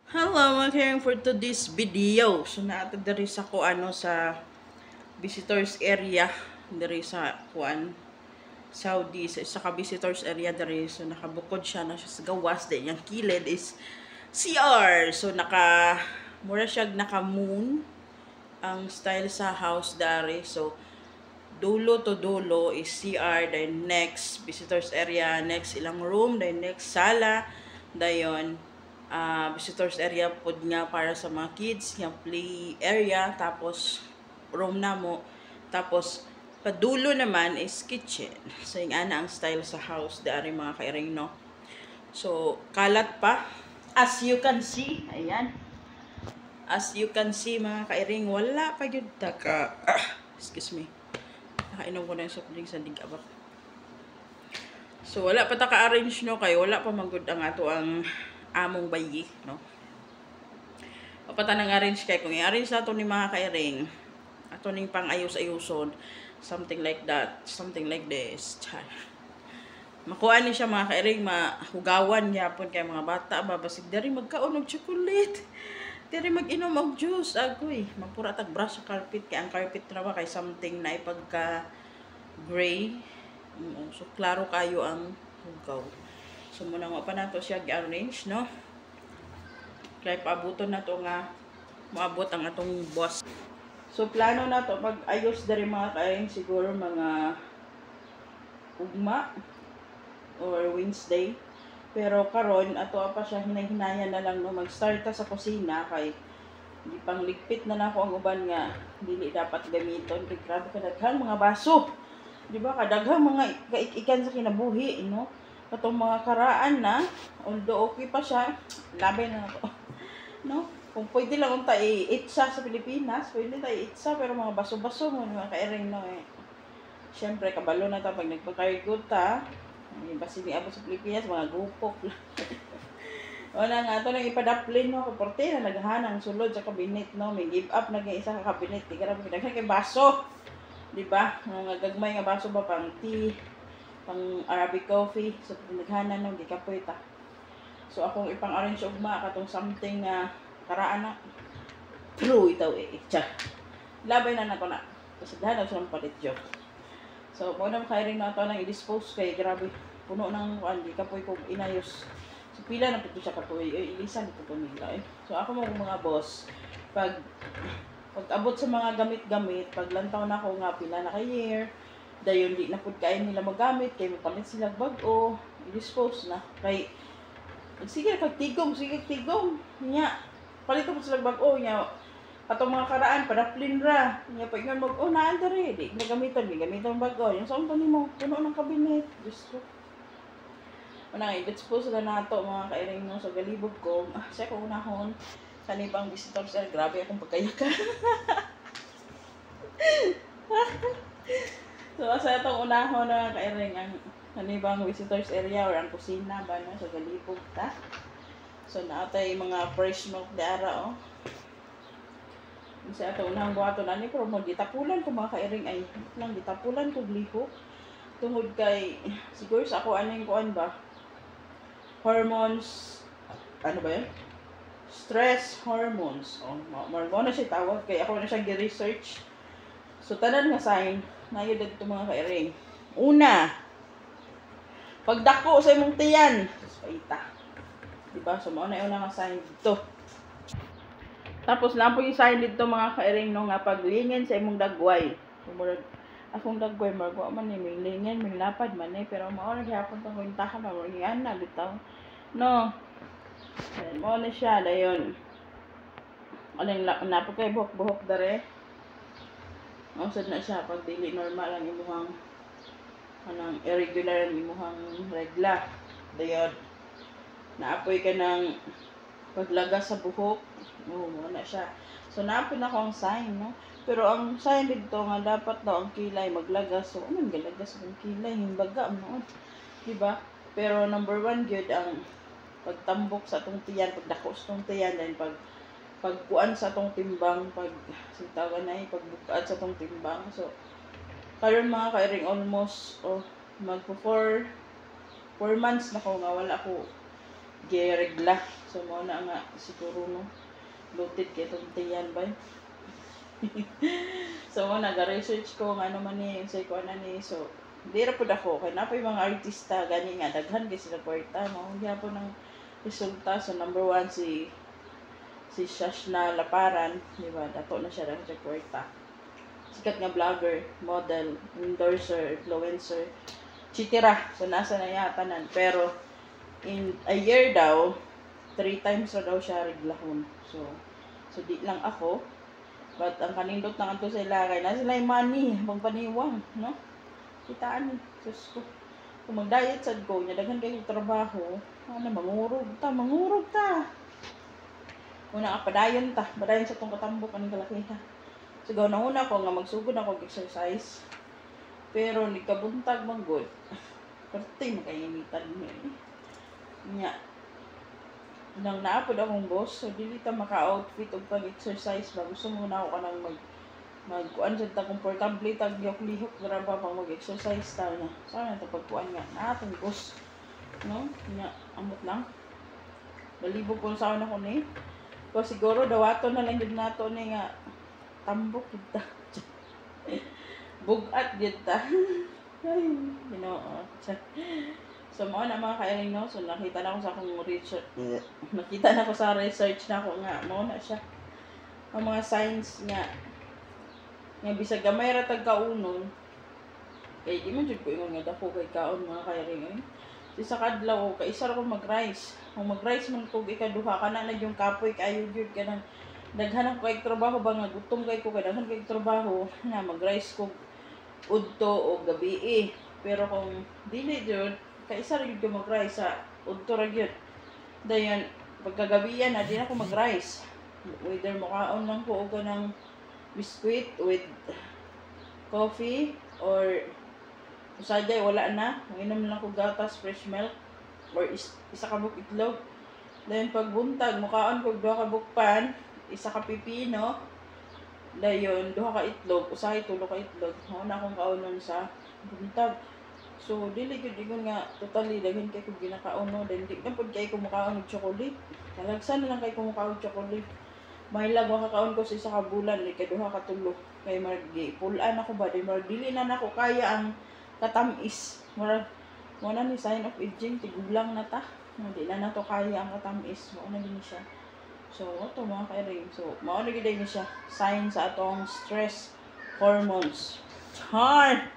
Hello, mga kairing for today's video. So, naatag dari sa kuano sa visitors area dari sa kuan Saudi sa ka-visitors area dari. So, nakabukod siya na siya sa gawas. Then, yung kilid is CR. So, mura siya naka-moon ang style sa house dari. So, dulo to dulo is CR. Then, next, visitors area. Next, ilang room. Then, next, sala. Dayon, visitors area pod nga para sa mga kids, yung play area, tapos room na mo, tapos padulo naman is kitchen. So yung ana ang style sa house dari mga kairing, no. So kalat pa, as you can see, ayan, as you can see mga kairing, wala pa yun ka excuse me, nakainom ko na yung soft drink sa digabak. So wala pa ta ka-arrange, no, kay wala pa magud ang ato ang among bayi, no. Papata nang arrange kay kung i-arrange nato ni mga kairing, ato ning pang-ayos-ayuson, something like that, something like this. Char. Makuha ni siya mga kairing, mahugawan gyapon kay mga bata, babasig dari magkaon og chocolate. Dari mag-inom og juice, agoy. Magpura tag brush sa carpet kay ang carpet ra ba kay something na ipagka gray. So klaro kayo ang hugaw. So muna nga pa nato siya gi-arrange, no. Kaya paabuton na to nga maabot ang atong boss. So plano na to pag ayos dari mga kain siguro mga ugma or Wednesday. Pero karon ato pa siya hinay-hinayan na lang, no, mag-start ta sa kusina kay di pang ligpit na nako ang uban nga dili dapat gamiton kay grabe kadaghang mga baso. Di ba kadaghang mga ikan sa kinabuhi, no. Katong mga karaan na, although okay pa siya, labi na nako. No? Kung pwede lang unta i-itsa sa Pilipinas, pwede tayo i-itsa, pero mga baso-baso mo, mga kairing, no, eh. Siyempre, kabalo na ta pag nagpa-cargo ta, basi ni abot sa Pilipinas, mga gupok lang. Wala nga, ito lang ipadaplin, no, kaporte na naghanang sulod sa kabinet, no, may give up na isa ka kabinet, di ka na pinaghan kay baso, di ba? Mga gagmay nga baso ba, pang tea, pang Arabic coffee, so pinaghanan, no, di ka po ita. So akong ipang-arrange ugma katong something na karaan na true itaw tsa. Labay na nako na. Kasi dahil sa palit jo. So mo na kairing na to nang i-dispose kay grabe puno nang di ka poy ko inayos. So pila na pito siya kapoy ilisan ko nila eh. So ako mo mga boss pag abot sa mga gamit-gamit, pag lantaw na ako nga pila na kay year, dayon di na pud kay nila magamit kay mapalit sila bag-o, i-dispose na kay sige kagtigom nya palito mo sila bag-o nya atong mga karaan padaplin ra nya pag ingon mag naan diri di gamiton bag-o yung sa unta nimo puno ng kabinet Diyos ko manang i-dispose sila nato mga kairing, no. So galibog ko siya ko unahon kanibang visitors grabe akong pagkayakan. So asa itong unahon na kairing ang kanibang visitors area or ang kusina ba, no, sa galibog ta. So naatay mga fresh milk di ara, oh. Kasi ato unang buhaton ani pero mo gitapulan ko mga kairing ay lang gitapulan ko lihok tungod kay siguro sa ako aning kuan ba hormones, ano ba yan, stress hormones, oh, mo na siya tawag kay ako na siya gi-research. So tanan nga sign na yun dito mga kairing. Una, pagdako sa imong tiyan. Paita. Diba? So, mauna yung nga sign dito. Tapos, lang po yung sign dito mga kairing, no, nga paglingin sa imong dagway. So, akong dagway, margo man eh, may lingin, may lapad man eh, pero mauna gihapon itong kwintahan na, yan na, bitaw. No. Mauna siya, dayon. Aling napo kay buhok-buhok dare. Mausad na siya, pag dili normal ang imuhang anang irregular ang imuhang regla. Dayon naapoy ka ng paglagas sa buhok. Wala siya. So naapoy na ko ang sign, no. Pero ang sign dito nga dapat daw ang kilay maglagas. So anong galagas ang kilay himbaga mo, diba? Pero number 1 gyud ang pagtambok sa atong tiyan, pagdako sa atong tiyan, then pagkuan sa atong timbang, pag sintagan na pagbukaat sa atong timbang. So karon mga kairing almost mag 4 months na ko nga wala ko giregla. So mo na nga siguro no bloated kay itong tiyan ba. So nag-research ko nga ano man ni say ko ana ni so di ra pud ako kay napay mga artista gani nga daghan kay sila kwarta mao gyapon ng resulta. So number 1 si Shashna Laparan, di ba? Dato na siya lang sa kwarta. Sikat nga vlogger, model, endorser, influencer, chitira. So nasa na yata nan. Pero in a year daw 3 times na daw siya reglahon. So di lang ako. But ang kanindot na kanto sa ilagay na sila yung money, magpaniwang, no? Kitaan ni, sus ko. Kung mag-diet sad ko, nya daghan kayo trabaho, ano, mangurog ta. Una ka padayon sa tong katambok ang kalakiha. Sigaw na una ko nga magsugod ako exercise. Pero nikabuntag man good. Parte makainitan niya. Nya. Nang naapod akong boss, so dili ta maka-outfit og pag-exercise ba. Gusto mo na ako kanang magkuan sa ta komportable tag lihok ra ba pang mag-exercise ta na. Sana ta pagkuan nga natong boss. No? Nya amot lang. Balibog ko sa ako ni. So siguro dawaton na lang yun nato ni nga tambok kita. Bugat yun ta. Ay, ginoo. So mo na mga kailing no, so nakita na ko sa akong research. Nakita na ko sa research na ko nga mo na siya. Ang mga signs nga bisag gamay ra tag kaunon. Kay di man jud ko ingon nga dako kay kaon mga kailing. Sa kadlaw kay isa ra ko mag-rice. Kung mag-rice man ko ikaduha kana na yung kapoy kayo gyud kanang daghan ko kay trabaho ba nga gutom kay ko daghan kay trabaho na mag-rice ko udto o gabi. Pero kung dili jud kay isa ra gyud ko mag-rice sa udto ra gyud. Dayon pagkagabihan na di na ko mag-rice. Whether makaon lang ko og kanang biscuit with coffee or usaday wala na, inom lang ko gatas, fresh milk, or isa ka buk itlog. Then pagbuntag, mukaon ko 2 ka bukpan, isa ka pipino, dayon 2 ka itlog, usahay 3 ka itlog. Mao na akong kaunon sa buntag. So dili gyud ingon nga totally daghan kay ko ginakaon no, then di na pud kay ko mukaon og chocolate. Talagsan na lang kay ko mukaon og chocolate. Mahilag wa kakaon ko sa isa ka bulan, kay 2 ka tulo. Kay margi pulan ako ba, di dili na nako kaya ang katamis. Mo na ni sign of aging, tigulang na ta. Hindi na nato kaya ang katamis. Mo na gini siya. So, ito mga kairing. So, mao na gid ni siya sign sa atong stress hormones. Char!